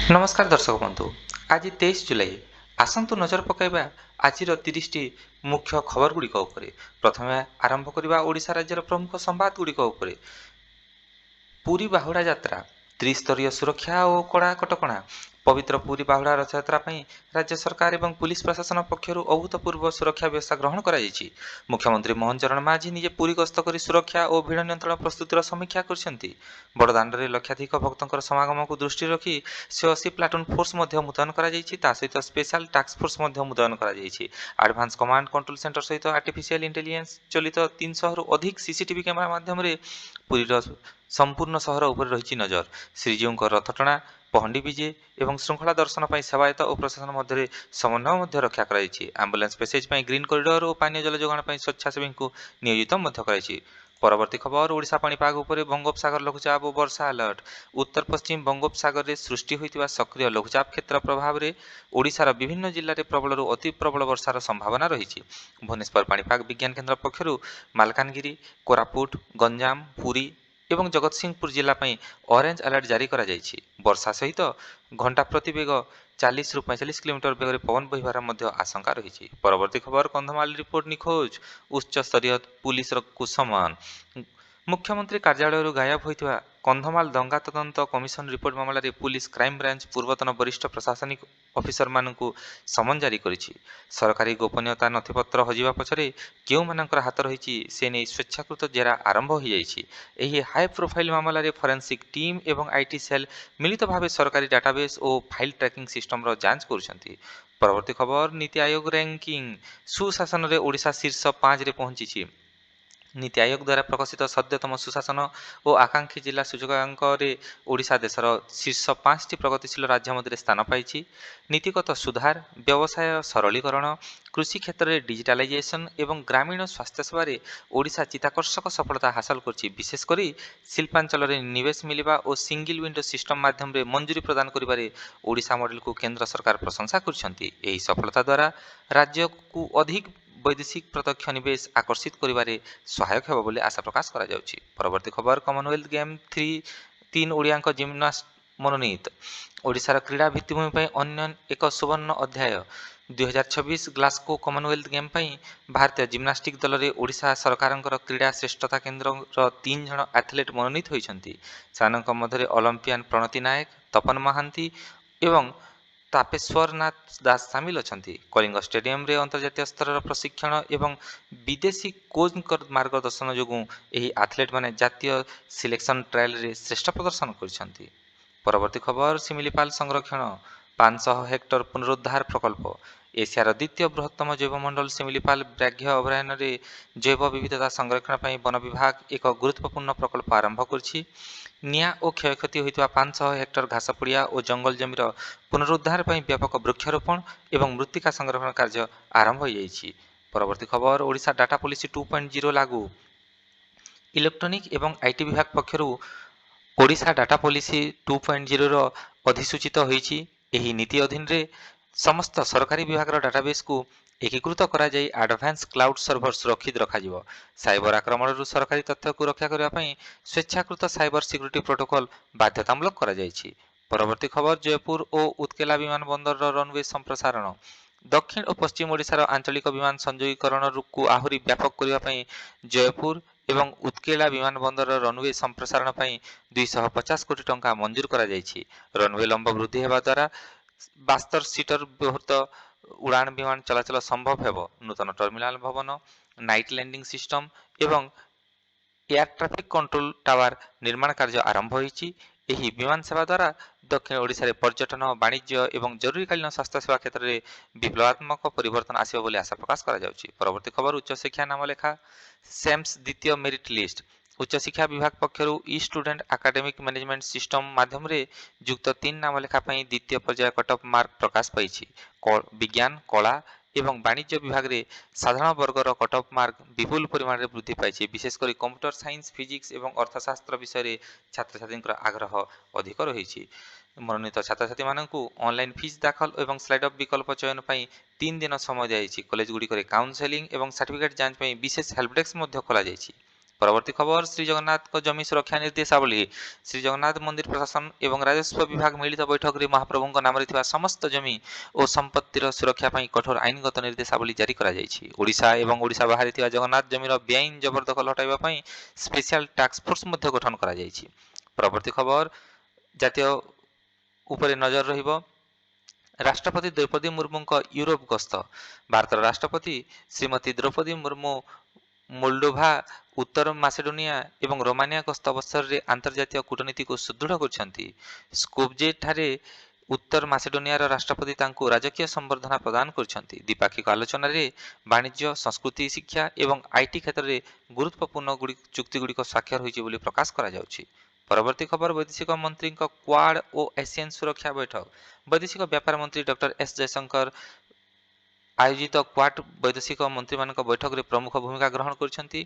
नमस्कार दर्शक बंधु। आज 23 जुलाई। आसंतु नजर पकाइबा आजिर 30टी मुख्य खबर गुड़िक उपरे। प्रथमे आरंभ करिबा ओडिशा राज्यर प्रमुख संवाद गुड़िक उपरे। पुरी बाहुड़ा यात्रा त्रिस्तरीय सुरक्षा और कड़ा कटकणा। पवित्र पुरी बाहुड़ा रथयात्रा ପାଇଁ राज्य सरकार एवं पुलिस प्रशासन पक्षରୁ अभूतपूर्व सुरक्षा व्यवस्था ग्रहण କରାଯାଇଛି। मुख्यमंत्री मोहन चरण माझी निजे पुरी गस्त କରି सुरक्षा और ଭିड़ नियंत्रण प्रस्तुतिर समीक्षा କରିଛନ୍ତି। बड़दाण्डରେ लक्षाधिक भक्तଙ୍କର ସମାଗମକୁ ଦୃଷ୍ଟିରେ ରଖି 180 ପ୍ଲାଟୁନ୍ ଫୋର୍ସ ମଧ୍ୟ ମୁତୟନ କରାଯାଇଛି। ତା ସହିତ ସ୍ପେଶାଲ ଟାସ୍କ ଫୋର୍ସ ମଧ୍ୟ ମୁତୟନ କରାଯାଇଛି। ଆଡଭାନ୍ସ କମାଣ୍ଡ କଣ୍ଟ୍ରୋଲ ସେଣ୍ଟର ସହିତ ଆର୍ଟିଫିସିଆଲ ଇଣ୍ଟେଲିଜେନ୍ସ ଚଳିତ 300ରୁ ଅଧିକ ସିସିଟିଭି କ୍ୟାମେରା ମାଧ୍ୟମରେ ପୁରୀର ସମ୍ପୂର୍ଣ୍ଣ ସହର ଉପରେ ରହିଛି ନଜର। ଶ୍ରୀଜୀଉଙ୍କ ରଥଟଣା, ପହଣ୍ଡି ବିଜେ ଏବଂ ଶୃଙ୍ଖଳା ଦର୍ଶନ ପାଇଁ ସେବାୟତ ଓ ପ୍ରଶାସନ ମଧ୍ୟରେ ସମନ୍ୱୟ ମଧ୍ୟ ରକ୍ଷା କରାଯାଇଛି। ଆମ୍ବୁଲାନ୍ସ ପ୍ୟାସେଜ ପାଇଁ ଗ୍ରୀନ୍ କରିଡର ଓ ପାନୀୟ ଜଳ ଯୋଗାଣ ପାଇଁ ସ୍ୱେଚ୍ଛାସେବୀଙ୍କୁ ନିୟୋଜିତ ମଧ୍ୟ କରାଯାଇଛି। ପରବର୍ତ୍ତୀ ଖବର ଓଡ଼ିଶା ପାଣିପାଗ ଉପରେ ବଙ୍ଗୋପସାଗର ଲଘୁଚାପ ଓ ବର୍ଷା ଆଲର୍ଟ। ଉତ୍ତର ପଶ୍ଚିମ ବଙ୍ଗୋପସାଗରରେ ସୃଷ୍ଟି ହୋଇଥିବା ସକ୍ରିୟ ଲଘୁଚାପ କ୍ଷେତ୍ର ପ୍ରଭାବରେ ଓଡ଼ିଶାର ବିଭିନ୍ନ ଜିଲ୍ଲାରେ ପ୍ରବଳରୁ ଅତି ପ୍ରବଳ ବର୍ଷାର ସମ୍ଭାବନା ରହିଛି। ଭୁବନେଶ୍ୱର ପାଣିପାଗ ବିଜ୍ଞାନ କେନ୍ଦ୍ର ପକ୍ଷରୁ ମାଲକାନଗିରି, କୋରାପୁଟ, ଗଞ୍ଜାମ, ପୁରୀ ଏବଂ ଜଗତସିଂହପୁର ଜିଲ୍ଲା ପାଇଁ ଅରେଞ୍ଜ ଆଲର୍ଟ ଜାରି କରାଯାଇଛି। ବର୍ଷା ସହିତ ଘଣ୍ଟା ପ୍ରତି ବେଗ 40ରୁ 45 କିଲୋମିଟର ବେଗରେ ପବନ ବହିବାର ମଧ୍ୟ ଆଶଙ୍କା ରହିଛି। ପରବର୍ତ୍ତୀ ଖବର କନ୍ଧମାଳ ରିପୋର୍ଟ ନିଖୋଜ, ଉଚ୍ଚସ୍ତରୀୟ ପୁଲିସର କୁସମନ। ମୁଖ୍ୟମନ୍ତ୍ରୀ କାର୍ଯ୍ୟାଳୟରୁ ଗାୟବ ହୋଇଥିବା କନ୍ଧମାଳ ଦଙ୍ଗା ତଦନ୍ତ କମିଶନ ରିପୋର୍ଟ ମାମଲାରେ ପୁଲିସ କ୍ରାଇମବ୍ରାଞ୍ଚ ପୂର୍ବତନ ବରିଷ୍ଠ ପ୍ରଶାସନିକ ଅଫିସରମାନଙ୍କୁ ସମନ ଜାରି କରିଛି। ସରକାରୀ ଗୋପନୀୟତା ନଥିପତ୍ର ହଜିବା ପଛରେ କେଉଁମାନଙ୍କର ହାତ ରହିଛି ସେ ନେଇ ସ୍ୱେଚ୍ଛାକୃତ ଜେରା ଆରମ୍ଭ ହୋଇଯାଇଛି। ଏହି ହାଇ ପ୍ରୋଫାଇଲ ମାମଲାରେ ଫରେନ୍ସିକ୍ ଟିମ୍ ଏବଂ ଆଇଟି ସେଲ୍ ମିଳିତ ଭାବେ ସରକାରୀ ଡାଟାବେସ୍ ଓ ଫାଇଲ ଟ୍ରାକିଂ ସିଷ୍ଟମର ଯାଞ୍ଚ କରୁଛନ୍ତି। ପରବର୍ତ୍ତୀ ଖବର ନୀତି ଆୟୋଗ ରାଙ୍କିଂ। ସୁଶାସନରେ ଓଡ଼ିଶା ଶୀର୍ଷ 5ରେ ପହଞ୍ଚିଛି। ନୀତି ଆୟୋଗ ଦ୍ୱାରା ପ୍ରକାଶିତ ସଦ୍ୟତମ ସୁଶାସନ ଓ ଆକାଂକ୍ଷୀ ଜିଲ୍ଲା ସୂଚକାଙ୍କରେ ଓଡ଼ିଶା ଦେଶର ଶୀର୍ଷ 5ଟି ପ୍ରଗତିଶୀଳ ରାଜ୍ୟ ମଧ୍ୟରେ ସ୍ଥାନ ପାଇଛି। ନୀତିଗତ ସୁଧାର, ବ୍ୟବସାୟ ସରଳୀକରଣ, କୃଷି କ୍ଷେତ୍ରରେ ଡିଜିଟାଲାଇଜେସନ ଏବଂ ଗ୍ରାମୀଣ ସ୍ୱାସ୍ଥ୍ୟସେବାରେ ଓଡ଼ିଶା ଚିତ୍ତାକର୍ଷକ ସଫଳତା ହାସଲ କରିଛି। ବିଶେଷ କରି ଶିଳ୍ପାଞ୍ଚଳରେ ନିବେଶ ମିଳିବା ଓ ସିଙ୍ଗଲ ୱିଣ୍ଡୋ ସିଷ୍ଟମ ମାଧ୍ୟମରେ ମଞ୍ଜୁରୀ ପ୍ରଦାନ କରିବାରେ ଓଡ଼ିଶା ମଡେଲକୁ କେନ୍ଦ୍ର ସରକାର ପ୍ରଶଂସା କରିଛନ୍ତି। ଏହି ସଫଳତା ଦ୍ୱାରା ରାଜ୍ୟକୁ ଅଧିକ ବୈଦେଶିକ ପ୍ରତ୍ୟକ୍ଷ ନିବେଶ ଆକର୍ଷିତ କରିବାରେ ସହାୟକ ହେବ ବୋଲି ଆଶା ପ୍ରକାଶ କରାଯାଉଛି। ପରବର୍ତ୍ତୀ ଖବର କମନୱେଲ୍ଥ ଗେମ୍ 3 ଓଡ଼ିଆଙ୍କ ଜିମ୍ନାଷ୍ଟ ମନୋନୀତ। ଓଡ଼ିଶାର କ୍ରୀଡ଼ା ଭିତ୍ତିଭୂମି ପାଇଁ ଅନ୍ୟ ଏକ ସୁବର୍ଣ୍ଣ ଅଧ୍ୟାୟ। 2026 ଗ୍ଲାସ୍ଗୋ କମନୱେଲ୍ଥ ଗେମ୍ ପାଇଁ ଭାରତୀୟ ଜିମ୍ନାଷ୍ଟିକ୍ ଦଳରେ ଓଡ଼ିଶା ସରକାରଙ୍କର କ୍ରୀଡ଼ା ଶ୍ରେଷ୍ଠତା କେନ୍ଦ୍ରର 3 ଜଣ ଆଥଲେଟ୍ ମନୋନୀତ ହୋଇଛନ୍ତି। ସେମାନଙ୍କ ମଧ୍ୟରେ ଅଲମ୍ପିଆନ୍ ପ୍ରଣତୀ ନାୟକ, ତପନ ମହାନ୍ତି ଏବଂ ତାପେଶ୍ୱର ନାଥ ଦାସ ସାମିଲ ଅଛନ୍ତି। କଳିଙ୍ଗ ଷ୍ଟାଡିୟମରେ ଅନ୍ତର୍ଜାତୀୟ ସ୍ତରର ପ୍ରଶିକ୍ଷଣ ଏବଂ ବିଦେଶୀ କୋଚ୍ଙ୍କ ମାର୍ଗଦର୍ଶନ ଯୋଗୁଁ ଏହି ଆଥଲେଟ୍ମାନେ ଜାତୀୟ ସିଲେକ୍ସନ୍ ଟ୍ରାଏଲରେ ଶ୍ରେଷ୍ଠ ପ୍ରଦର୍ଶନ କରିଛନ୍ତି। ପରବର୍ତ୍ତୀ ଖବର ଶିମିଳିପାଳ ସଂରକ୍ଷଣ। 500 ହେକ୍ଟର ପୁନରୁଦ୍ଧାର ପ୍ରକଳ୍ପ। ଏସିଆର ଦ୍ୱିତୀୟ ବୃହତ୍ତମ ଜୈବମଣ୍ଡଳ ଶିମିଳିପାଳ ବ୍ୟାଘ୍ର ଅଭୟାରଣ୍ୟରେ ଜୈବ ବିବିଧତା ସଂରକ୍ଷଣ ପାଇଁ ବନ ବିଭାଗ ଏକ ଗୁରୁତ୍ୱପୂର୍ଣ୍ଣ ପ୍ରକଳ୍ପ ଆରମ୍ଭ କରିଛି। ନିଆଁ ଓ କ୍ଷୟକ୍ଷତି ହୋଇଥିବା 500 ହେକ୍ଟର ଘାସ ପଡ଼ିଆ ଓ ଜଙ୍ଗଲ ଜମିର ପୁନରୁଦ୍ଧାର ପାଇଁ ବ୍ୟାପକ ବୃକ୍ଷରୋପଣ ଏବଂ ମୃତ୍ତିକା ସଂରକ୍ଷଣ କାର୍ଯ୍ୟ ଆରମ୍ଭ ହୋଇଯାଇଛି। ପରବର୍ତ୍ତୀ ଖବର ଓଡ଼ିଶା ଡାଟା ପଲିସି 2.0 ଲାଗୁ। ଇଲେକ୍ଟ୍ରୋନିକ ଏବଂ ଆଇଟି ବିଭାଗ ପକ୍ଷରୁ ଓଡ଼ିଶା ଡାଟା ପଲିସି 2.0ର ଅଧିସୂଚିତ ହୋଇଛି। ଏହି ନୀତି ଅଧୀନରେ ସମସ୍ତ ସରକାରୀ ବିଭାଗର ଡାଟାବେସ୍କୁ ଏକୀକୃତ କରାଯାଇ ଆଡଭାନ୍ସ କ୍ଲାଉଡ୍ ସର୍ଭର ସୁରକ୍ଷିତ ରଖାଯିବ। ସାଇବର ଆକ୍ରମଣରୁ ସରକାରୀ ତଥ୍ୟକୁ ରକ୍ଷା କରିବା ପାଇଁ ସ୍ୱେଚ୍ଛାକୃତ ସାଇବର ସିକ୍ୟୁରିଟି ପ୍ରୋଟୋକଲ ବାଧ୍ୟତାମୂଳକ କରାଯାଇଛି। ପରବର୍ତ୍ତୀ ଖବର ଜୟପୁର ଓ ଉତ୍କେଲା ବିମାନ ବନ୍ଦରର ରନୱେ ସମ୍ପ୍ରସାରଣ। ଦକ୍ଷିଣ ଓ ପଶ୍ଚିମ ଓଡ଼ିଶାର ଆଞ୍ଚଳିକ ବିମାନ ସଂଯୋଗୀକରଣକୁ ଆହୁରି ବ୍ୟାପକ କରିବା ପାଇଁ ଜୟପୁର ଏବଂ ଉତ୍କେଲା ବିମାନ ବନ୍ଦରର ରନୱେ ସମ୍ପ୍ରସାରଣ ପାଇଁ 250 କୋଟି ଟଙ୍କା ମଞ୍ଜୁର କରାଯାଇଛି। ରନୱେ ଲମ୍ବ ବୃଦ୍ଧି ହେବା ଦ୍ୱାରା 72 ସିଟର ବହୁତ ଉଡ଼ାଣ ବିମାନ ଚଳାଚଳ ସମ୍ଭବ ହେବ। ନୂତନ ଟର୍ମିନାଲ ଭବନ, ନାଇଟ୍ ଲ୍ୟାଣ୍ଡିଂ ସିଷ୍ଟମ ଏବଂ ଏୟାର ଟ୍ରାଫିକ୍ କଣ୍ଟ୍ରୋଲ ଟାୱାର ନିର୍ମାଣ କାର୍ଯ୍ୟ ଆରମ୍ଭ ହୋଇଛି। ଏହି ବିମାନ ସେବା ଦ୍ୱାରା ଦକ୍ଷିଣ ଓଡ଼ିଶାରେ ପର୍ଯ୍ୟଟନ, ବାଣିଜ୍ୟ ଏବଂ ଜରୁରୀକାଳୀନ ସ୍ୱାସ୍ଥ୍ୟସେବା କ୍ଷେତ୍ରରେ ବିପ୍ଳବାତ୍ମକ ପରିବର୍ତ୍ତନ ଆସିବ ବୋଲି ଆଶା ପ୍ରକାଶ କରାଯାଉଛି। ପରବର୍ତ୍ତୀ ଖବର ଉଚ୍ଚଶିକ୍ଷା ନାମଲେଖା। ସେମ୍ସ ଦ୍ୱିତୀୟ ମେରିଟ୍ ଲିଷ୍ଟ। ଉଚ୍ଚଶିକ୍ଷା ବିଭାଗ ପକ୍ଷରୁ ଇ ଷ୍ଟୁଡେଣ୍ଟ ଆକାଡେମିକ ମ୍ୟାନେଜମେଣ୍ଟ ସିଷ୍ଟମ ମାଧ୍ୟମରେ ଯୁକ୍ତ 3 ନାମଲେଖା ପାଇଁ ଦ୍ୱିତୀୟ ପର୍ଯ୍ୟାୟ କଟଅଫ୍ ମାର୍କ ପ୍ରକାଶ ପାଇଛି। ବିଜ୍ଞାନ, କଳା ଏବଂ ବାଣିଜ୍ୟ ବିଭାଗରେ ସାଧାରଣ ବର୍ଗର କଟଅଫ୍ ମାର୍କ ବିପୁଳ ପରିମାଣରେ ବୃଦ୍ଧି ପାଇଛି। ବିଶେଷ କରି କମ୍ପ୍ୟୁଟର ସାଇନ୍ସ, ଫିଜିକ୍ସ ଏବଂ ଅର୍ଥଶାସ୍ତ୍ର ବିଷୟରେ ଛାତ୍ରଛାତ୍ରୀଙ୍କର ଆଗ୍ରହ ଅଧିକ ରହିଛି। ମନୋନୀତ ଛାତ୍ରଛାତ୍ରୀମାନଙ୍କୁ ଅନଲାଇନ୍ ଫିସ୍ ଦାଖଲ ଏବଂ ସ୍ଲାଇଡ୍ ଅଫ୍ ବିକଳ୍ପ ଚୟନ ପାଇଁ 3 ଦିନ ସମୟ ଦିଆଯାଇଛି। କଲେଜଗୁଡ଼ିକରେ କାଉନସେଲିଂ ଏବଂ ସାର୍ଟିଫିକେଟ୍ ଯାଞ୍ଚ ପାଇଁ ବିଶେଷ ହେଲ୍ପ ଡେସ୍କ ମଧ୍ୟ ଖୋଲାଯାଇଛି। পরবর্তী খবর শ্রীজগন্নাথ জমি সুরক্ষা ନିର୍ଦ୍ଦେଶାବଳୀ ଶ୍ରୀଜଗନ୍ନାଥ ମନ୍ଦିର ପ୍ରଶାସନ ଏବଂ ରାଜସ୍ୱ ବିଭାଗ ମିଳିତ ବୈଠକରେ ମହାପ୍ରଭୁଙ୍କ ନାମରେ ଥିବା ସମସ୍ତ ଜମି ଓ ସମ୍ପତ୍ତିର ସୁରକ୍ଷା ପାଇଁ କଠୋର ଆଇନଗତ ନିର୍ଦ୍ଦେଶାବଳୀ ଜାରି କରାଯାଇଛି। ଓଡ଼ିଶା ଏବଂ ଓଡ଼ିଶା ବାହାରେ ଥିବା ଜଗନ୍ନାଥ ଜମିର ବେଆଇନ ଜବରଦଖଲ ହଟାଇବା ପାଇଁ ସ୍ପେଶାଲ ଟାସ୍କ ଫୋର୍ସ ମଧ୍ୟ ଗଠନ କରାଯାଇଛି। ପରବର୍ତ୍ତୀ ଖବର ଜାତୀୟ ଉପରେ ନଜର ରହିବ। ରାଷ୍ଟ୍ରପତି ଦ୍ରୌପଦୀ ମୁର୍ମୁଙ୍କ ୟୁରୋପ ଗସ୍ତ। ଭାରତର ରାଷ୍ଟ୍ରପତି ଶ୍ରୀମତୀ ଦ୍ରୌପଦୀ ମୁର୍ମୁ ମୋଲ୍ଡୋଭା, ଉତ୍ତର ମାସେଡୋନିଆ ଏବଂ ରୋମାନିଆ ଗସ୍ତ ଅବସରରେ ଆନ୍ତର୍ଜାତୀୟ କୂଟନୀତିକୁ ସୁଦୃଢ଼ କରିଛନ୍ତି। ସ୍କୋପଜେ ଠାରେ ଉତ୍ତର ମାସେଡୋନିଆର ରାଷ୍ଟ୍ରପତି ତାଙ୍କୁ ରାଜକୀୟ ସମ୍ବର୍ଦ୍ଧନା ପ୍ରଦାନ କରିଛନ୍ତି। ଦ୍ୱିପାକ୍ଷିକ ଆଲୋଚନାରେ ବାଣିଜ୍ୟ, ସଂସ୍କୃତି, ଶିକ୍ଷା ଏବଂ ଆଇଟି କ୍ଷେତ୍ରରେ ଗୁରୁତ୍ୱପୂର୍ଣ୍ଣ ଚୁକ୍ତିଗୁଡ଼ିକ ସ୍ୱାକ୍ଷର ହୋଇଛି ବୋଲି ପ୍ରକାଶ କରାଯାଉଛି। ପରବର୍ତ୍ତୀ ଖବର ବୈଦେଶିକ ମନ୍ତ୍ରୀଙ୍କ କ୍ୱାଡ୍ ଓ ଏସିଆନ୍ ସୁରକ୍ଷା ବୈଠକ। ବୈଦେଶିକ ବ୍ୟାପାର ମନ୍ତ୍ରୀ ଡକ୍ଟର ଏସ୍ ଜୟଶଙ୍କର ଆୟୋଜିତ କ୍ୱାଡ୍ ବୈଦେଶିକ ମନ୍ତ୍ରୀମାନଙ୍କ ବୈଠକରେ ପ୍ରମୁଖ ଭୂମିକା ଗ୍ରହଣ କରିଛନ୍ତି।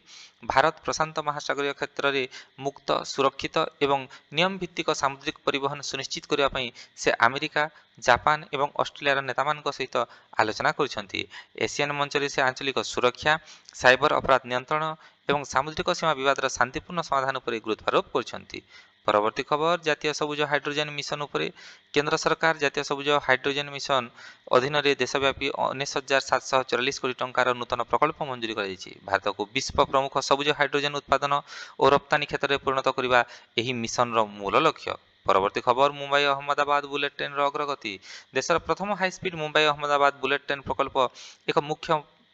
ଭାରତ ପ୍ରଶାନ୍ତ ମହାସାଗରୀୟ କ୍ଷେତ୍ରରେ ମୁକ୍ତ, ସୁରକ୍ଷିତ ଏବଂ ନିୟମ ଭିତ୍ତିକ ସାମୁଦ୍ରିକ ପରିବହନ ସୁନିଶ୍ଚିତ କରିବା ପାଇଁ ସେ ଆମେରିକା, ଜାପାନ ଏବଂ ଅଷ୍ଟ୍ରେଲିଆର ନେତାମାନଙ୍କ ସହିତ ଆଲୋଚନା କରିଛନ୍ତି। ଏସିଆନ୍ ମଞ୍ଚରେ ସେ ଆଞ୍ଚଳିକ ସୁରକ୍ଷା, ସାଇବର ଅପରାଧ ନିୟନ୍ତ୍ରଣ ଏବଂ ସାମୁଦ୍ରିକ ସୀମା ବିବାଦର ଶାନ୍ତିପୂର୍ଣ୍ଣ ସମାଧାନ ଉପରେ ଗୁରୁତ୍ୱାରୋପ କରିଛନ୍ତି। ପରବର୍ତ୍ତୀ ଖବର ଜାତୀୟ ସବୁଜ ହାଇଡ୍ରୋଜେନ ମିଶନ ଉପରେ। କେନ୍ଦ୍ର ସରକାର ଜାତୀୟ ସବୁଜ ହାଇଡ୍ରୋଜେନ ମିଶନ ଅଧୀନରେ ଦେଶବ୍ୟାପୀ 19,744 କୋଟି ଟଙ୍କାର ନୂତନ ପ୍ରକଳ୍ପ ମଞ୍ଜୁର କରାଯାଇଛି। ଭାରତକୁ ବିଶ୍ୱ ପ୍ରମୁଖ ସବୁଜ ହାଇଡ୍ରୋଜେନ ଉତ୍ପାଦନ ଓ ରପ୍ତାନି କ୍ଷେତ୍ରରେ ପରିଣତ କରିବା ଏହି ମିଶନର ମୂଳ ଲକ୍ଷ୍ୟ। ପରବର୍ତ୍ତୀ ଖବର ମୁମ୍ବାଇ ଅହମ୍ମଦାବାଦ ବୁଲେଟ୍ ଟ୍ରେନ୍ର ଅଗ୍ରଗତି। ଦେଶର ପ୍ରଥମ high speed Mumbai Ahmedabad bullet train ପ୍ରକଳ୍ପ ଏକ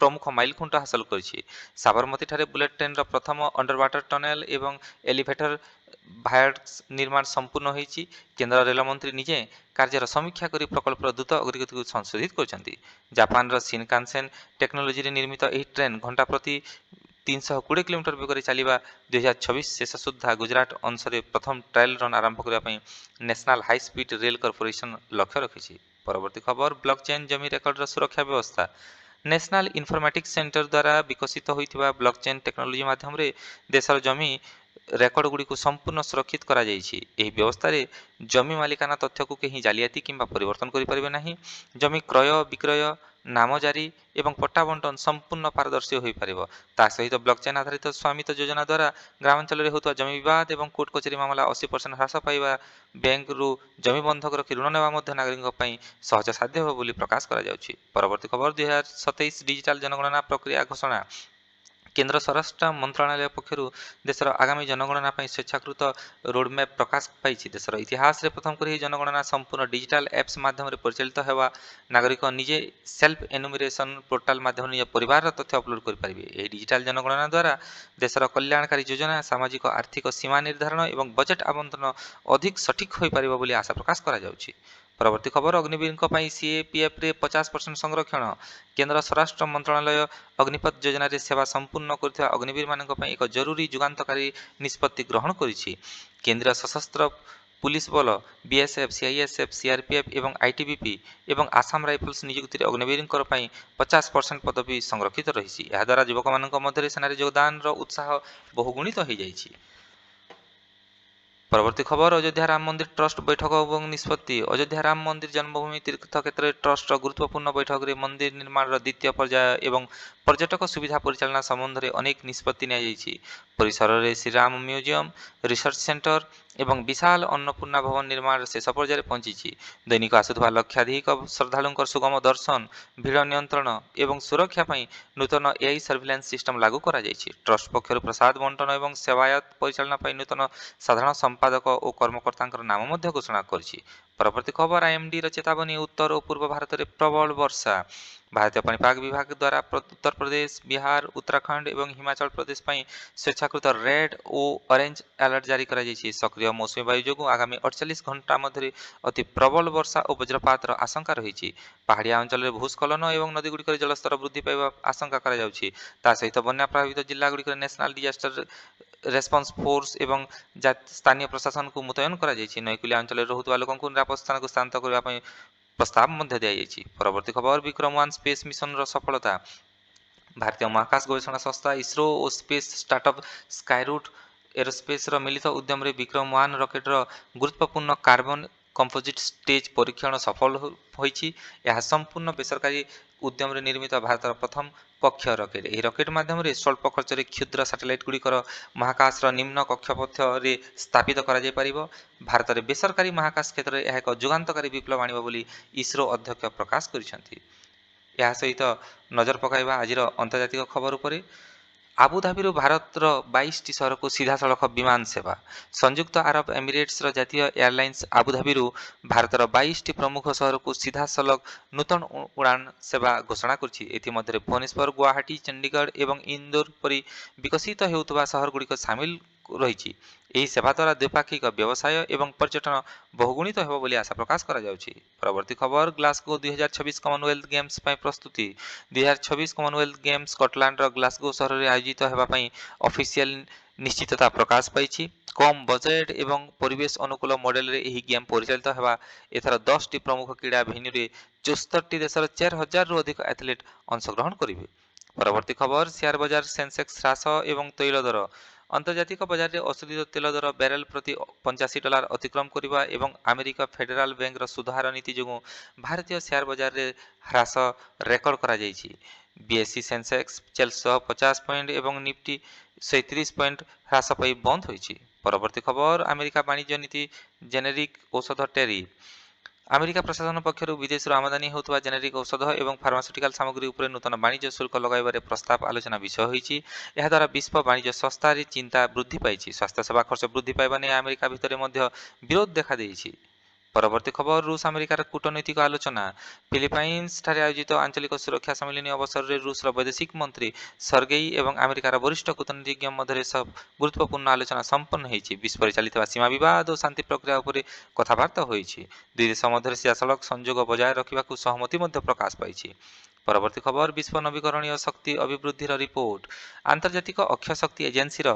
ପ୍ରମୁଖ ମାଇଲଖୁଣ୍ଟ ହାସଲ କରିଛି। ସାବରମତୀଠାରେ ବୁଲେଟ୍ ଟ୍ରେନ୍ର ପ୍ରଥମ ଅଣ୍ଡରୱାଟର ଟନେଲ ଏବଂ ଏଲିଭେଟର ଭାୟାଡକ୍ସ ନିର୍ମାଣ ସମ୍ପୂର୍ଣ୍ଣ ହୋଇଛି। କେନ୍ଦ୍ର ରେଳମନ୍ତ୍ରୀ ନିଜେ କାର୍ଯ୍ୟର ସମୀକ୍ଷା କରି ପ୍ରକଳ୍ପର ଦ୍ରୁତ ଅଗ୍ରଗତିକୁ ସଂଶୋଧିତ କରିଛନ୍ତି। ଜାପାନର ସିନକାନସେନ ଟେକ୍ନୋଲୋଜିରେ ନିର୍ମିତ ଏହି ଟ୍ରେନ୍ ଘଣ୍ଟା ପ୍ରତି 320 କିଲୋମିଟର ବେଗରେ ଚାଲିବା 2026 ଶେଷ ସୁଦ୍ଧା ଗୁଜରାଟ ଅଂଶରେ ପ୍ରଥମ ଟ୍ରାଏଲ ରନ୍ ଆରମ୍ଭ କରିବା ପାଇଁ national high speed rail corporation ଲକ୍ଷ୍ୟ ରଖିଛି। ପରବର୍ତ୍ତୀ ଖବର ବ୍ଲକଚେନ୍ ଜମି ରେକର୍ଡର ସୁରକ୍ଷା ବ୍ୟବସ୍ଥା। ନ୍ୟାସନାଲ ଇନଫର୍ମାଟିକ୍ସ ସେଣ୍ଟର ଦ୍ୱାରା ବିକଶିତ ହୋଇଥିବା ବ୍ଲକଚେନ୍ ଟେକ୍ନୋଲୋଜି ମାଧ୍ୟମରେ ଦେଶର ଜମି ରେକର୍ଡଗୁଡ଼ିକୁ ସମ୍ପୂର୍ଣ୍ଣ ସୁରକ୍ଷିତ କରାଯାଇଛି। ଏହି ବ୍ୟବସ୍ଥାରେ ଜମି ମାଲିକାନା ତଥ୍ୟକୁ କେହି ଜାଲିଆତି କିମ୍ବା ପରିବର୍ତ୍ତନ କରିପାରିବେ ନାହିଁ। ଜମି କ୍ରୟ ବିକ୍ରୟ, ନାମ ଜାରି ଏବଂ ପଟ୍ଟା ବଣ୍ଟନ ସମ୍ପୂର୍ଣ୍ଣ ପାରଦର୍ଶୀ ହୋଇପାରିବ। ତା ସହିତ ବ୍ଲକଚେନ୍ ଆଧାରିତ ସ୍ୱାମିତ୍ୱ ଯୋଜନା ଦ୍ୱାରା ଗ୍ରାମାଞ୍ଚଳରେ ହେଉଥିବା ଜମି ବିବାଦ ଏବଂ କୋର୍ଟ କଚେରୀ ମାମଲା 80% ହ୍ରାସ ପାଇବା, ବ୍ୟାଙ୍କରୁ ଜମି ବନ୍ଧକ ରଖି ଋଣ ନେବା ମଧ୍ୟ ନାଗରିକଙ୍କ ପାଇଁ ସହଜସାଧ୍ୟ ହେବ ବୋଲି ପ୍ରକାଶ କରାଯାଉଛି। ପରବର୍ତ୍ତୀ ଖବର 2027 ଡିଜିଟାଲ ଜନଗଣନା ପ୍ରକ୍ରିୟା ଘୋଷଣା। କେନ୍ଦ୍ର ସ୍ୱରାଷ୍ଟ୍ର ମନ୍ତ୍ରଣାଳୟ ପକ୍ଷରୁ ଦେଶର ଆଗାମୀ ଜନଗଣନା ପାଇଁ ସ୍ୱେଚ୍ଛାକୃତ ରୋଡମ୍ୟାପ୍ ପ୍ରକାଶ ପାଇଛି। ଦେଶର ଇତିହାସରେ ପ୍ରଥମ କରି ଏହି ଜନଗଣନା ସମ୍ପୂର୍ଣ୍ଣ ଡିଜିଟାଲ ଆପ୍ସ ମାଧ୍ୟମରେ ପରିଚାଳିତ ହେବା। ନାଗରିକ ନିଜେ ସେଲ୍ଫ ଏନୁମେରେସନ ପୋର୍ଟାଲ ମାଧ୍ୟମରେ ନିଜ ପରିବାରର ତଥ୍ୟ ଅପଲୋଡ କରିପାରିବେ। ଏହି ଡିଜିଟାଲ ଜନଗଣନା ଦ୍ୱାରା ଦେଶର କଲ୍ୟାଣକାରୀ ଯୋଜନା, ସାମାଜିକ ଆର୍ଥିକ ସୀମା ନିର୍ଦ୍ଧାରଣ ଏବଂ ବଜେଟ୍ ଆବଣ୍ଟନ ଅଧିକ ସଠିକ ହୋଇପାରିବ ବୋଲି ଆଶା ପ୍ରକାଶ କରାଯାଉଛି। ପରବର୍ତ୍ତୀ ଖବର ଅଗ୍ନିବୀରଙ୍କ ପାଇଁ ସିଏପିଏଫରେ 50% ସଂରକ୍ଷଣ। କେନ୍ଦ୍ର ସ୍ୱରାଷ୍ଟ୍ର ମନ୍ତ୍ରଣାଳୟ ଅଗ୍ନିପଥ ଯୋଜନାରେ ସେବା ସମ୍ପୂର୍ଣ୍ଣ କରୁଥିବା ଅଗ୍ନିବୀରମାନଙ୍କ ପାଇଁ ଏକ ଜରୁରୀ ଯୁଗାନ୍ତକାରୀ ନିଷ୍ପତ୍ତି ଗ୍ରହଣ କରିଛି। କେନ୍ଦ୍ରୀୟ ସଶସ୍ତ୍ର ପୁଲିସ ବଳ, ବିଏସ୍ଏଫ୍, ସିଆଇଏସ୍ଏଫ୍, ସିଆର୍ପିଏଫ୍ ଏବଂ ଆଇଟିବିପି ଏବଂ ଆସାମ ରାଇଫଲ୍ସ ନିଯୁକ୍ତିରେ ଅଗ୍ନିବୀରଙ୍କ ପାଇଁ 50% ପଦବୀ ସଂରକ୍ଷିତ ରହିଛି। ଏହାଦ୍ୱାରା ଯୁବକମାନଙ୍କ ମଧ୍ୟରେ ସେନାରେ ଯୋଗଦାନର ଉତ୍ସାହ ବହୁଗୁଣିତ ହୋଇଯାଇଛି। ପରବର୍ତ୍ତୀ ଖବର ଅଯୋଧ୍ୟା ରାମ ମନ୍ଦିର ଟ୍ରଷ୍ଟ ବୈଠକ ଏବଂ ନିଷ୍ପତ୍ତି। ଅଯୋଧ୍ୟା ରାମ ମନ୍ଦିର ଜନ୍ମଭୂମି ତୀର୍ଥକ୍ଷେତ୍ର ଟ୍ରଷ୍ଟର ଗୁରୁତ୍ୱପୂର୍ଣ୍ଣ ବୈଠକରେ ମନ୍ଦିର ନିର୍ମାଣର ଦ୍ୱିତୀୟ ପର୍ଯ୍ୟାୟ ଏବଂ ପର୍ଯ୍ୟଟକ ସୁବିଧା ପରିଚାଳନା ସମ୍ବନ୍ଧରେ ଅନେକ ନିଷ୍ପତ୍ତି ନିଆଯାଇଛି। ପରିସରରେ ଶ୍ରୀରାମ ମ୍ୟୁଜିୟମ, ରିସର୍ଚ୍ଚ ସେଣ୍ଟର ଏବଂ ବିଶାଳ ଅନ୍ନପୂର୍ଣ୍ଣା ଭବନ ନିର୍ମାଣର ଶେଷ ପର୍ଯ୍ୟାୟରେ ପହଞ୍ଚିଛି। ଦୈନିକ ଆସୁଥିବା ଲକ୍ଷାଧିକ ଶ୍ରଦ୍ଧାଳୁଙ୍କର ସୁଗମ ଦର୍ଶନ, ଭିଡ଼ ନିୟନ୍ତ୍ରଣ ଏବଂ ସୁରକ୍ଷା ପାଇଁ ନୂତନ ଏଆଇ ସର୍ଭିଲାନ୍ସ ସିଷ୍ଟମ ଲାଗୁ କରାଯାଇଛି। ଟ୍ରଷ୍ଟ ପକ୍ଷରୁ ପ୍ରସାଦ ବଣ୍ଟନ ଏବଂ ସେବାୟତ ପରିଚାଳନା ପାଇଁ ନୂତନ ସାଧାରଣ ସମ୍ପାଦକ ଓ କର୍ମକର୍ତ୍ତାଙ୍କର ନାମ ମଧ୍ୟ ଘୋଷଣା କରିଛି। ପରବର୍ତ୍ତୀ ଖବର ଆଇଏମ୍ଡିର ଚେତାବନୀ। ଉତ୍ତର ଓ ପୂର୍ବ ଭାରତରେ ପ୍ରବଳ ବର୍ଷା। ଭାରତୀୟ ପାଣିପାଗ ବିଭାଗ ଦ୍ୱାରା ଉତ୍ତରପ୍ରଦେଶ, ବିହାର, ଉତ୍ତରାଖଣ୍ଡ ଏବଂ ହିମାଚଳ ପ୍ରଦେଶ ପାଇଁ ସ୍ୱେଚ୍ଛାକୃତ ରେଡ୍ ଓ ଅରେଞ୍ଜ ଆଲର୍ଟ ଜାରି କରାଯାଇଛି। ସକ୍ରିୟ ମୌସୁମୀ ବାୟୁ ଯୋଗୁଁ ଆଗାମୀ 48 ଘଣ୍ଟା ମଧ୍ୟରେ ଅତି ପ୍ରବଳ ବର୍ଷା ଓ ବଜ୍ରପାତର ଆଶଙ୍କା ରହିଛି। ପାହାଡ଼ିଆ ଅଞ୍ଚଳରେ ଭୂସ୍ଖଳନ ଏବଂ ନଦୀଗୁଡ଼ିକରେ ଜଳସ୍ତର ବୃଦ୍ଧି ପାଇବା ଆଶଙ୍କା କରାଯାଉଛି। ତା ସହିତ ବନ୍ୟା ପ୍ରଭାବିତ ଜିଲ୍ଲାଗୁଡ଼ିକରେ ନ୍ୟାସନାଲ ଡିଜାଷ୍ଟର ରେସ୍ପନ୍ସ ଫୋର୍ସ ଏବଂ ସ୍ଥାନୀୟ ପ୍ରଶାସନକୁ ମୁତୟନ କରାଯାଇଛି। ନଈକୂଳିଆ ଅଞ୍ଚଳରେ ରହୁଥିବା ଲୋକଙ୍କୁ ନିରାପଦ ସ୍ଥାନକୁ ସ୍ଥାନାନ୍ତର କରିବା ପାଇଁ ପ୍ରସ୍ତାବ ମଧ୍ୟ ଦିଆଯାଇଛି। ପରବର୍ତ୍ତୀ ଖବର ବିକ୍ରମ-1 ସ୍ପେସ୍ ମିଶନର ସଫଳତା। ଭାରତୀୟ ମହାକାଶ ଗବେଷଣା ସଂସ୍ଥା ଇସ୍ରୋ ଓ ସ୍ପେସ୍ ଷ୍ଟାର୍ଟଅପ୍ ସ୍କାଏରୁଟ୍ ଏରୋସ୍ପେସ୍ର ମିଳିତ ଉଦ୍ୟମରେ ବିକ୍ରମ-1 ରକେଟର ଗୁରୁତ୍ୱପୂର୍ଣ୍ଣ କାର୍ବନ କମ୍ପୋଜିଟ୍ ଷ୍ଟେଜ୍ ପରୀକ୍ଷଣ ସଫଳ ହୋଇଛି। ଏହା ସମ୍ପୂର୍ଣ୍ଣ ବେସରକାରୀ ଉଦ୍ୟମରେ ନିର୍ମିତ ଭାରତର ପ୍ରଥମ କକ୍ଷ ରକେଟ୍। ଏହି ରକେଟ୍ ମାଧ୍ୟମରେ ସ୍ୱଳ୍ପ ଖର୍ଚ୍ଚରେ କ୍ଷୁଦ୍ର ସାଟେଲାଇଟ୍‌ଗୁଡ଼ିକର ମହାକାଶର ନିମ୍ନ କକ୍ଷପଥରେ ସ୍ଥାପିତ କରାଯାଇପାରିବ। ଭାରତରେ ବେସରକାରୀ ମହାକାଶ କ୍ଷେତ୍ରରେ ଏହା ଏକ ଯୁଗାନ୍ତକାରୀ ବିପ୍ଳବ ଆଣିବ ବୋଲି ଇସ୍ରୋ ଅଧ୍ୟକ୍ଷ ପ୍ରକାଶ କରିଛନ୍ତି। ଏହା ସହିତ ନଜର ପକାଇବା ଆଜିର ଆନ୍ତର୍ଜାତିକ ଖବର ଉପରେ। ଆବୁଧାବିରୁ ଭାରତର 22ଟି ସହରକୁ ସିଧାସଳଖ ବିମାନ ସେବା। ସଂଯୁକ୍ତ ଆରବ ଏମିରେଟ୍ସର ଜାତୀୟ ଏୟାରଲାଇନ୍ସ ଆବୁଧାବିରୁ ଭାରତର 22ଟି ପ୍ରମୁଖ ସହରକୁ ସିଧାସଳଖ ନୂତନ ଉଡ଼ାଣ ସେବା ଘୋଷଣା କରିଛି। ଏଥିମଧ୍ୟରେ ଭୁବନେଶ୍ୱର, ଗୁଆହାଟୀ, ଚଣ୍ଡିଗଡ଼ ଏବଂ ଇନ୍ଦୋର ପରି ବିକଶିତ ହେଉଥିବା ସହରଗୁଡ଼ିକ ସାମିଲ ରହିଛି। ଏହି ସେବା ଦ୍ୱାରା ଦ୍ୱିପାକ୍ଷିକ ବ୍ୟବସାୟ ଏବଂ ପର୍ଯ୍ୟଟନ ବହୁଗୁଣିତ ହେବ ବୋଲି ଆଶା ପ୍ରକାଶ କରାଯାଉଛି। ପରବର୍ତ୍ତୀ ଖବର, ଗ୍ଲାସଗୋ 2026 କମନୱେଲ୍ଥ ଗେମ୍ସ ପାଇଁ ପ୍ରସ୍ତୁତି। 2026 କମନୱେଲ୍ଥ ଗେମ୍ସ ସ୍କଟଲ୍ୟାଣ୍ଡର ଗ୍ଲାସଗୋ ସହରରେ ଆୟୋଜିତ ହେବା ପାଇଁ ଅଫିସିଆଲ ନିଶ୍ଚିତତା ପ୍ରକାଶ ପାଇଛି। କମ୍ ବଜେଟ୍ ଏବଂ ପରିବେଶ ଅନୁକୂଳ ମଡେଲରେ ଏହି ଗେମ୍ ପରିଚାଳିତ ହେବା। ଏଥର 10ଟି ପ୍ରମୁଖ କ୍ରୀଡ଼ା ଭେନ୍ୟୁରେ 64ଟି ଦେଶର 4000ରୁ ଅଧିକ ଆଥଲେଟ୍ ଅଂଶଗ୍ରହଣ କରିବେ। ପରବର୍ତ୍ତୀ ଖବର, ସେୟାର ବଜାର ସେନ୍ସେକ୍ସ ହ୍ରାସ ଏବଂ ତୈଳ ଦର। ଆନ୍ତର୍ଜାତିକ ବଜାରରେ ଅଶୋଧିତ ତେଲ ଦର ବ୍ୟାରେଲ ପ୍ରତି $85 ଅତିକ୍ରମ କରିବା ଏବଂ ଆମେରିକା ଫେଡେରାଲ ବ୍ୟାଙ୍କର ସୁଧ ହାର ନୀତି ଯୋଗୁଁ ଭାରତୀୟ ସେୟାର ବଜାରରେ ହ୍ରାସ ରେକର୍ଡ କରାଯାଇଛି। ବିଏସ୍ଇ ସେନ୍ସେକ୍ସ 450 ପଏଣ୍ଟ ଏବଂ ନିଫ୍ଟି 130 ପଏଣ୍ଟ ହ୍ରାସ ପାଇ ବନ୍ଦ ହୋଇଛି। ପରବର୍ତ୍ତୀ ଖବର, ଆମେରିକା ବାଣିଜ୍ୟ ନୀତି ଜେନେରିକ୍ ଔଷଧ ଟେରିଫ୍। ଆମେରିକା ପ୍ରଶାସନ ପକ୍ଷରୁ ବିଦେଶରୁ ଆମଦାନୀ ହେଉଥିବା ଜେନେରିକ୍ ଔଷଧ ଏବଂ ଫାର୍ମାସ୍ୟୁଟିକାଲ ସାମଗ୍ରୀ ଉପରେ ନୂତନ ବାଣିଜ୍ୟ ଶୁଳ୍କ ଲଗାଇବାରେ ପ୍ରସ୍ତାବ ଆଲୋଚନା ବିଷୟ ହୋଇଛି। ଏହାଦ୍ୱାରା ବିଶ୍ୱ ବାଣିଜ୍ୟ ସଂସ୍ଥାରେ ଚିନ୍ତା ବୃଦ୍ଧି ପାଇଛି। ସ୍ୱାସ୍ଥ୍ୟସେବା ଖର୍ଚ୍ଚ ବୃଦ୍ଧି ପାଇବା ନେଇ ଆମେରିକା ଭିତରେ ମଧ୍ୟ ବିରୋଧ ଦେଖାଦେଇଛି। ପରବର୍ତ୍ତୀ ଖବର, ରୁଷ ଆମେରିକାର କୂଟନୈତିକ ଆଲୋଚନା। ଫିଲିପାଇନ୍ସଠାରେ ଆୟୋଜିତ ଆଞ୍ଚଳିକ ସୁରକ୍ଷା ସମ୍ମିଳନୀ ଅବସରରେ ରୁଷର ବୈଦେଶିକ ମନ୍ତ୍ରୀ ସର୍ଗେଇ ଏବଂ ଆମେରିକାର ବରିଷ୍ଠ କୂଟନୀତିଜ୍ଞ ମଧ୍ୟରେ ଗୁରୁତ୍ୱପୂର୍ଣ୍ଣ ଆଲୋଚନା ସମ୍ପନ୍ନ ହୋଇଛି। ବିଶ୍ୱରେ ଚାଲିଥିବା ସୀମା ବିବାଦ ଓ ଶାନ୍ତି ପ୍ରକ୍ରିୟା ଉପରେ କଥାବାର୍ତ୍ତା ହୋଇଛି। ଦୁଇ ଦେଶ ମଧ୍ୟରେ ସିଧାସଳଖ ସଂଯୋଗ ବଜାୟ ରଖିବାକୁ ସହମତି ମଧ୍ୟ ପ୍ରକାଶ ପାଇଛି। ପରବର୍ତ୍ତୀ ଖବର, ବିଶ୍ୱ ନବୀକରଣୀୟ ଶକ୍ତି ଅଭିବୃଦ୍ଧିର ରିପୋର୍ଟ। ଆନ୍ତର୍ଜାତିକ ଅକ୍ଷୟ ଶକ୍ତି ଏଜେନ୍ସିର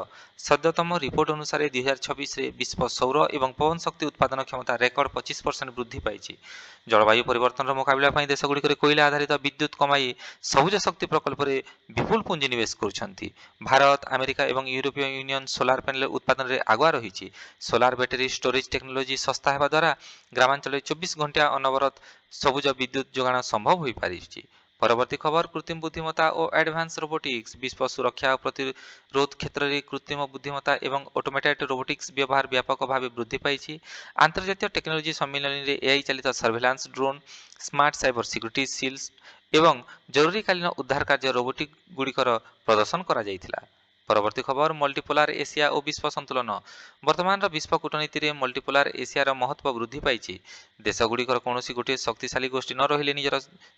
ସଦ୍ୟତମ ରିପୋର୍ଟ ଅନୁସାରେ 2026ରେ ବିଶ୍ୱ ସୌର ଏବଂ ପବନ ଶକ୍ତି ଉତ୍ପାଦନ କ୍ଷମତା ରେକର୍ଡ 25% ବୃଦ୍ଧି ପାଇଛି। ଜଳବାୟୁ ପରିବର୍ତ୍ତନର ମୁକାବିଲା ପାଇଁ ଦେଶଗୁଡ଼ିକରେ କୋଇଲା ଆଧାରିତ ବିଦ୍ୟୁତ୍ କମାଇ ସବୁଜ ଶକ୍ତି ପ୍ରକଳ୍ପରେ ବିପୁଳ ପୁଞ୍ଜି ନିବେଶ କରୁଛନ୍ତି। ଭାରତ, ଆମେରିକା ଏବଂ ୟୁରୋପୀୟ ୟୁନିୟନ ସୋଲାର ପ୍ୟାନେଲ ଉତ୍ପାଦନରେ ଆଗୁଆ ରହିଛି। ସୋଲାର ବ୍ୟାଟେରୀ ଷ୍ଟୋରେଜ ଟେକ୍ନୋଲୋଜି ଶସ୍ତା ହେବା ଦ୍ୱାରା ଗ୍ରାମାଞ୍ଚଳରେ 24 ଘଣ୍ଟିଆ ଅନବରତ ସବୁଜ ବିଦ୍ୟୁତ୍ ଯୋଗାଣ ସମ୍ଭବ ହୋଇପାରିଛି। ପରବର୍ତ୍ତୀ ଖବର, କୃତ୍ରିମ ବୁଦ୍ଧିମତ୍ତା ଓ ଆଡଭାନ୍ସ ରୋବୋଟିକ୍ସ। ବିଶ୍ୱ ସୁରକ୍ଷା ଓ ପ୍ରତିରୋଧ କ୍ଷେତ୍ରରେ କୃତ୍ରିମ ବୁଦ୍ଧିମତ୍ତା ଏବଂ ଅଟୋମେଟେଡ୍ ରୋବୋଟିକ୍ସ ବ୍ୟବହାର ବ୍ୟାପକ ଭାବେ ବୃଦ୍ଧି ପାଇଛି। ଆନ୍ତର୍ଜାତୀୟ ଟେକ୍ନୋଲୋଜି ସମ୍ମିଳନୀରେ ଏଆଇ ଚାଳିତ surveillance drone, smart cyber security cells ଏବଂ ଜରୁରୀକାଳୀନ ଉଦ୍ଧାର କାର୍ଯ୍ୟ ରୋବୋଟିକ୍ସଗୁଡ଼ିକର ପ୍ରଦର୍ଶନ କରାଯାଇଥିଲା। ପରବର୍ତ୍ତୀ ଖବର, ମଲ୍ଟିପୋଲାର ଏସିଆ ଓ ବିଶ୍ୱ ସନ୍ତୁଳନ। ବର୍ତ୍ତମାନର ବିଶ୍ୱ କୂଟନୀତିରେ ମଲ୍ଟିପୋଲାର ଏସିଆର ମହତ୍ତ୍ୱ ବୃଦ୍ଧି ପାଇଛି। ଦେଶଗୁଡ଼ିକର କୌଣସି ଗୋଟିଏ ଶକ୍ତିଶାଳୀ ଗୋଷ୍ଠୀ ନ ରହିଲେ ନିଜର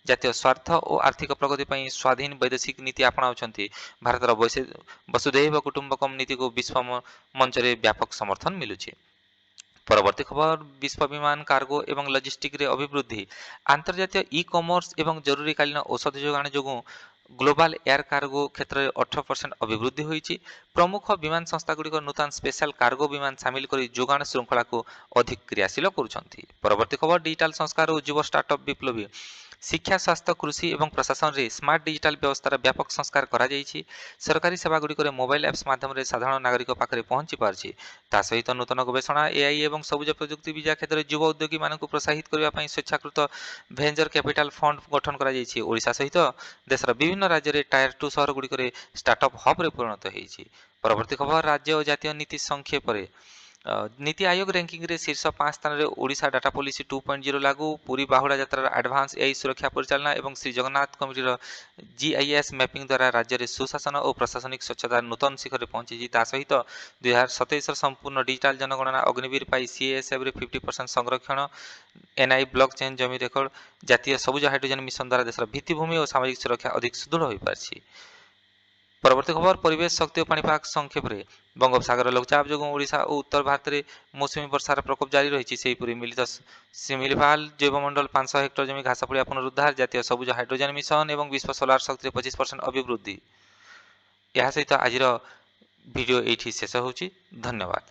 ଜାତୀୟ ସ୍ୱାର୍ଥ ଓ ଆର୍ଥିକ ପ୍ରଗତି ପାଇଁ ସ୍ୱାଧୀନ ବୈଦେଶିକ ନୀତି ଆପଣାଉଛନ୍ତି। ଭାରତର ବସୁଧୈବ କୁଟୁମ୍ବକମ ନୀତିକୁ ବିଶ୍ୱ ମଞ୍ଚରେ ବ୍ୟାପକ ସମର୍ଥନ ମିଳୁଛି। ପରବର୍ତ୍ତୀ ଖବର, ବିଶ୍ୱ ବିମାନ କାର୍ଗୋ ଏବଂ ଲଜିଷ୍ଟିକ୍ସରେ ଅଭିବୃଦ୍ଧି। ଆନ୍ତର୍ଜାତୀୟ ଇ-କମର୍ସ ଏବଂ ଜରୁରୀକାଳୀନ ଔଷଧ ଯୋଗାଣ ଯୋଗୁଁ ଗ୍ଲୋବାଲ ଏୟାର କାର୍ଗୋ କ୍ଷେତ୍ରରେ 18% ଅଭିବୃଦ୍ଧି ହୋଇଛି। ପ୍ରମୁଖ ବିମାନ ସଂସ୍ଥାଗୁଡ଼ିକ ନୂତନ ସ୍ପେଶାଲ କାର୍ଗୋ ବିମାନ ସାମିଲ କରି ଯୋଗାଣ ଶୃଙ୍ଖଳାକୁ ଅଧିକ କ୍ରିୟାଶୀଳ କରୁଛନ୍ତି। ପରବର୍ତ୍ତୀ ଖବର, ଡିଜିଟାଲ ସଂସ୍କାର ଓ ଯୁବ ଷ୍ଟାର୍ଟଅପ୍ ବିପ୍ଳବୀ। ଶିକ୍ଷା, ସ୍ୱାସ୍ଥ୍ୟ, କୃଷି ଏବଂ ପ୍ରଶାସନରେ ସ୍ମାର୍ଟ ଡିଜିଟାଲ ବ୍ୟବସ୍ଥାର ବ୍ୟାପକ ସଂସ୍କାର କରାଯାଇଛି। ସରକାରୀ ସେବାଗୁଡ଼ିକରେ ମୋବାଇଲ ଆପ୍ସ ମାଧ୍ୟମରେ ସାଧାରଣ ନାଗରିକ ପାଖରେ ପହଞ୍ଚି ପାରୁଛି। ତା ସହିତ ନୂତନ ଗବେଷଣା, ଏଆଇ ଏବଂ ସବୁଜ ପ୍ରଯୁକ୍ତି ବିଦ୍ୟା କ୍ଷେତ୍ରରେ ଯୁବ ଉଦ୍ୟୋଗୀମାନଙ୍କୁ ପ୍ରୋତ୍ସାହିତ କରିବା ପାଇଁ ସ୍ୱେଚ୍ଛାକୃତ ଭେଞ୍ଚର କ୍ୟାପିଟାଲ ଫଣ୍ଡ ଗଠନ କରାଯାଇଛି। ଓଡ଼ିଶା ସହିତ ଦେଶର ବିଭିନ୍ନ ରାଜ୍ୟରେ ଟାୟାର 2 ସହରଗୁଡ଼ିକରେ ଷ୍ଟାର୍ଟଅପ୍ ହବ୍ରେ ପରିଣତ ହୋଇଛି। ପରବର୍ତ୍ତୀ ଖବର, ରାଜ୍ୟ ଓ ଜାତୀୟ ନୀତି ସଂକ୍ଷେପରେ। ନୀତି ଆୟୋଗ ରାଙ୍କିଙ୍ଗରେ ଶୀର୍ଷ 5 ସ୍ଥାନରେ ଓଡ଼ିଶା ଡାଟା ପଲିସି 2.0 ଲାଗୁ, ପୁରୀ ବାହୁଡ଼ା ଯାତ୍ରାର ଆଡଭାନ୍ସ ଏଆଇ ସୁରକ୍ଷା ପରିଚାଳନା ଏବଂ ଶ୍ରୀ ଜଗନ୍ନାଥ କମିଟିର ଜିଆଇଏସ୍ ମ୍ୟାପିଂ ଦ୍ୱାରା ରାଜ୍ୟରେ ସୁଶାସନ ଓ ପ୍ରଶାସନିକ ସ୍ୱଚ୍ଛତା ନୂତନ ଶିଖରରେ ପହଞ୍ଚିଛି। ତା ସହିତ 2027ର ସମ୍ପୂର୍ଣ୍ଣ ଡିଜିଟାଲ ଜନଗଣନା ଅଗ୍ନିବୀର ପାଇ ସିଏଏସ୍ଏଫରେ 50% ସଂରକ୍ଷଣ, ଏନ୍ଆଇ ବ୍ଲକ୍ ଚେନ୍ ଜମି ରେକର୍ଡ, ଜାତୀୟ ସବୁଜ ହାଇଡ୍ରୋଜେନ ମିଶନ ଦ୍ୱାରା ଦେଶର ଭିତ୍ତିଭୂମି ଓ ସାମାଜିକ ସୁରକ୍ଷା ଅଧିକ ସୁଦୃଢ଼ ହୋଇପାରିଛି। ପରବର୍ତ୍ତୀ ଖବର, ପରିବେଶ, ଶକ୍ତି ଓ ପାଣିପାଗ ସଂକ୍ଷେପରେ। ବଙ୍ଗୋପସାଗର ଲଘୁଚାପ ଯୋଗୁଁ ଓଡ଼ିଶା ଓ ଉତ୍ତର ଭାରତରେ ମୌସୁମୀ ବର୍ଷାର ପ୍ରକୋପ ଜାରି ରହିଛି। ସେହିପରି ମିଳିତ ଶିମିଳିପାଳ ଜୈବମଣ୍ଡଳ 500 ହେକ୍ଟର ଜମି ଘାସ ପଡ଼ିଆ ପୁନରୁଦ୍ଧାର, ଜାତୀୟ ସବୁଜ ହାଇଡ୍ରୋଜେନ ମିଶନ ଏବଂ ବିଶ୍ୱ ସୋଲାର ଶକ୍ତିରେ 25% ଅଭିବୃଦ୍ଧି। ଏହା ସହିତ ଆଜିର ଭିଡ଼ିଓ ଏଇଠି ଶେଷ ହେଉଛି। ଧନ୍ୟବାଦ।